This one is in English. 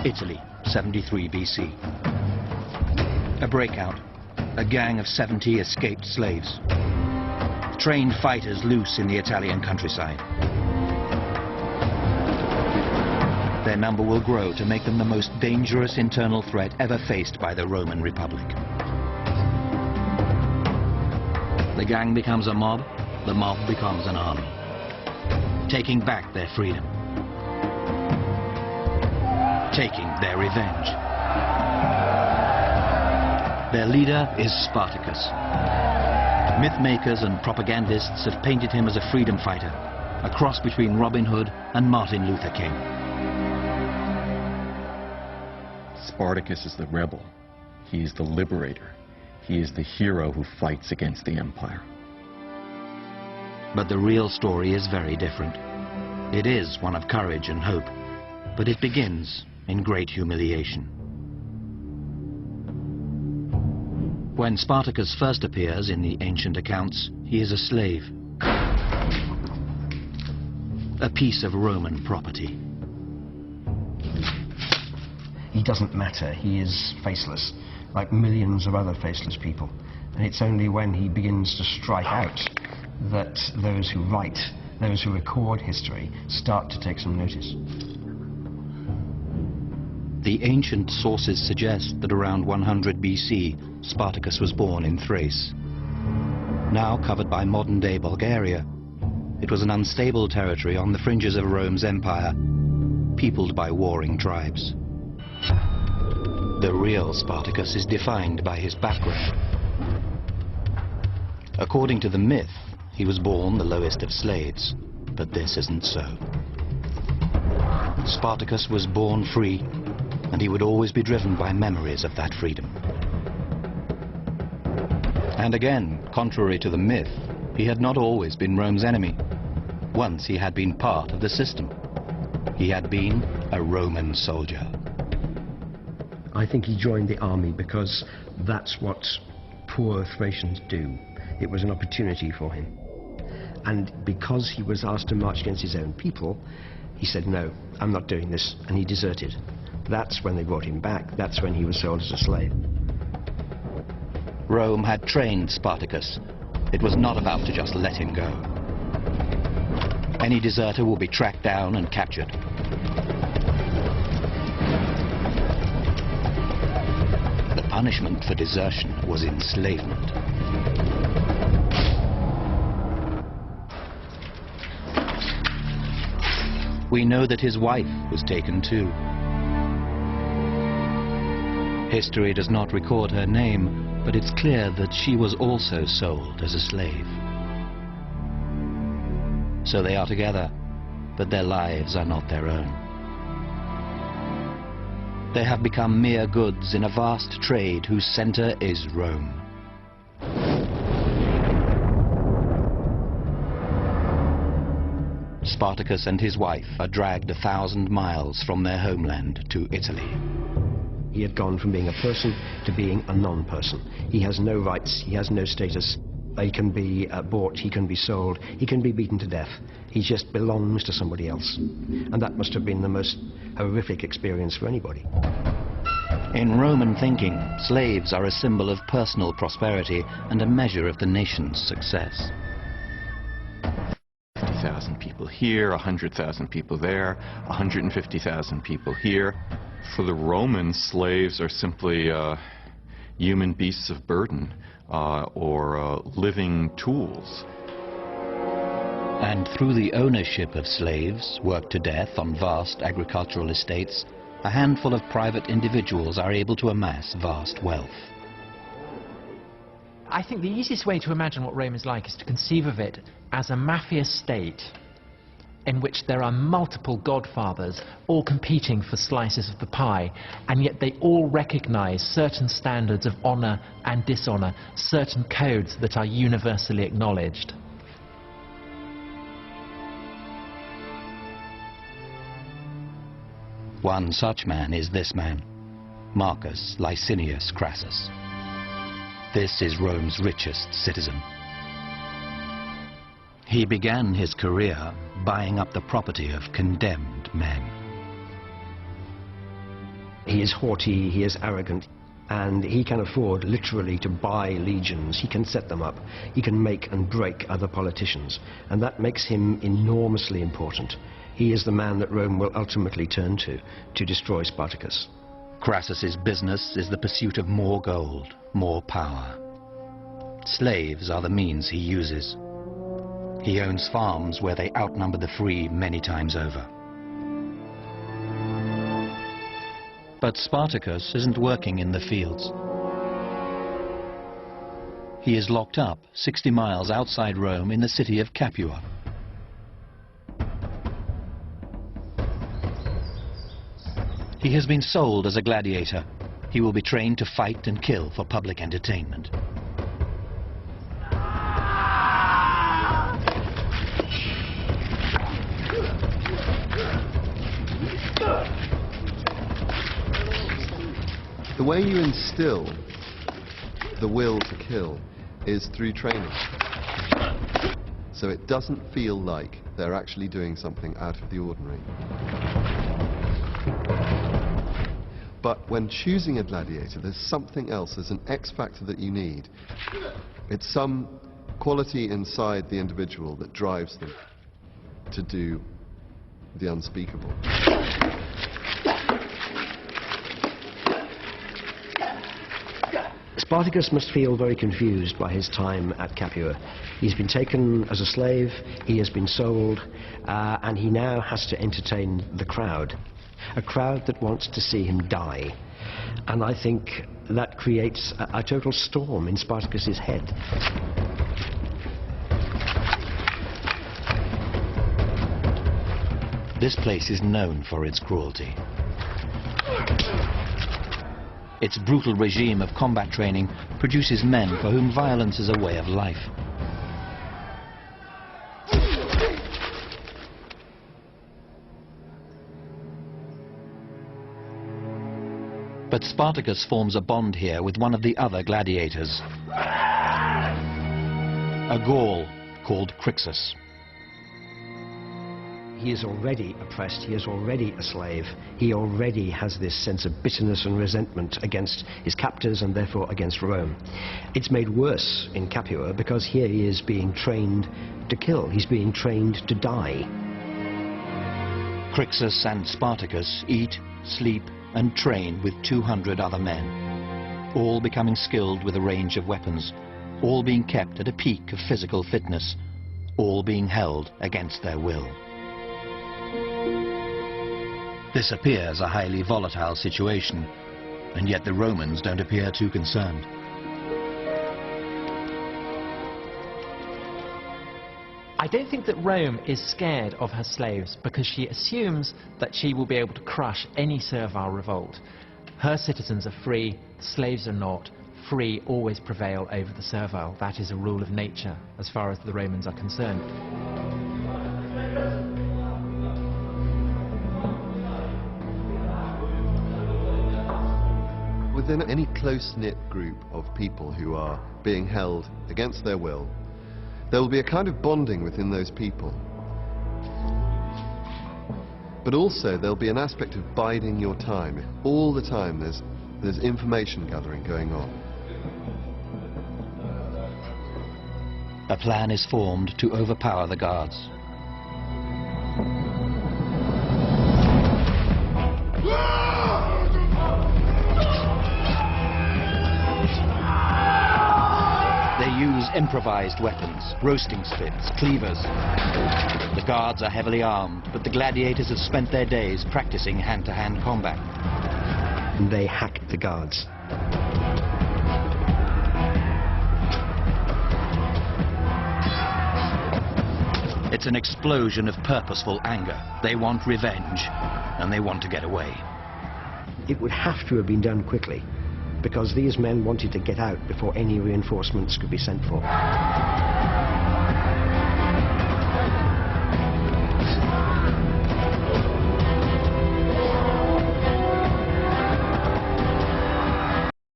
Italy, 73 BC. A breakout. A gang of 70 escaped slaves. Trained fighters loose in the Italian countryside. Their number will grow to make them the most dangerous internal threat ever faced by the Roman Republic. The gang becomes a mob, the mob becomes an army, taking back their freedom, taking their revenge. Their leader is Spartacus. Mythmakers and propagandists have painted him as a freedom fighter, a cross between Robin Hood and Martin Luther King. Spartacus is the rebel. He is the liberator. He is the hero who fights against the empire. But the real story is very different. It is one of courage and hope, but it begins in great humiliation. When Spartacus first appears in the ancient accounts, he is a slave, a piece of Roman property. He doesn't matter. He is faceless, like millions of other faceless people. And it's only when he begins to strike out that those who write, those who record history, start to take some notice. The ancient sources suggest that around 100 BC, Spartacus was born in Thrace. Now covered by modern-day Bulgaria, it was an unstable territory on the fringes of Rome's empire, peopled by warring tribes. The real Spartacus is defined by his background. According to the myth, he was born the lowest of slaves, but this isn't so. Spartacus was born free, and he would always be driven by memories of that freedom. And again, contrary to the myth, he had not always been Rome's enemy. Once he had been part of the system. He had been a Roman soldier. I think he joined the army because that's what poor Thracians do. It was an opportunity for him. And because he was asked to march against his own people, he said, no, I'm not doing this, and he deserted. That's when they brought him back. That's when he was sold as a slave. Rome had trained Spartacus. It was not about to just let him go. Any deserter will be tracked down and captured. The punishment for desertion was enslavement. We know that his wife was taken too. History does not record her name, but it's clear that she was also sold as a slave. So they are together, but their lives are not their own. They have become mere goods in a vast trade whose center is Rome. Spartacus and his wife are dragged 1,000 miles from their homeland to Italy. He had gone from being a person to being a non-person. He has no rights, he has no status. He can be bought, he can be sold, he can be beaten to death. He just belongs to somebody else. And that must have been the most horrific experience for anybody. In Roman thinking, slaves are a symbol of personal prosperity and a measure of the nation's success. 50,000 people here, 100,000 people there, 150,000 people here. For the Romans, slaves are simply human beasts of burden or living tools. And through the ownership of slaves, worked to death on vast agricultural estates, a handful of private individuals are able to amass vast wealth. I think the easiest way to imagine what Rome is like is to conceive of it as a mafia state in which there are multiple godfathers all competing for slices of the pie, and yet they all recognize certain standards of honor and dishonor, certain codes that are universally acknowledged. One such man is this man, Marcus Licinius Crassus. This is Rome's richest citizen. He began his career buying up the property of condemned men. He is haughty, he is arrogant, and he can afford literally to buy legions. He can set them up. He can make and break other politicians, and that makes him enormously important. He is the man that Rome will ultimately turn to destroy Spartacus. Crassus's business is the pursuit of more gold, more power. Slaves are the means he uses. He owns farms where they outnumber the free many times over. But Spartacus isn't working in the fields. He is locked up 60 miles outside Rome in the city of Capua. He has been sold as a gladiator. He will be trained to fight and kill for public entertainment. The way you instill the will to kill is through training. So it doesn't feel like they're actually doing something out of the ordinary. But when choosing a gladiator, there's something else, there's an X factor that you need. It's some quality inside the individual that drives them to do the unspeakable. Spartacus must feel very confused by his time at Capua. He's been taken as a slave, he has been sold, and he now has to entertain the crowd. A crowd that wants to see him die. And I think that creates a total storm in Spartacus's head. This place is known for its cruelty. Its brutal regime of combat training produces men for whom violence is a way of life. But Spartacus forms a bond here with one of the other gladiators, a Gaul called Crixus. He is already oppressed, he is already a slave, he already has this sense of bitterness and resentment against his captors and therefore against Rome. It's made worse in Capua because here he is being trained to kill, he's being trained to die. Crixus and Spartacus eat, sleep and train with 200 other men, all becoming skilled with a range of weapons, all being kept at a peak of physical fitness, all being held against their will. This appears a highly volatile situation, and yet the Romans don't appear too concerned. I don't think that Rome is scared of her slaves because she assumes that she will be able to crush any servile revolt. Her citizens are free, slaves are not. Free always prevail over the servile. That is a rule of nature as far as the Romans are concerned. Within any close-knit group of people who are being held against their will, there will be a kind of bonding within those people. But also there'll be an aspect of biding your time. All the time there's information gathering going on. A plan is formed to overpower the guards. They use improvised weapons, roasting spits, cleavers. The guards are heavily armed, but the gladiators have spent their days practicing hand-to-hand combat. And they hacked the guards. It's an explosion of purposeful anger. They want revenge, and they want to get away. It would have to have been done quickly, because these men wanted to get out before any reinforcements could be sent for.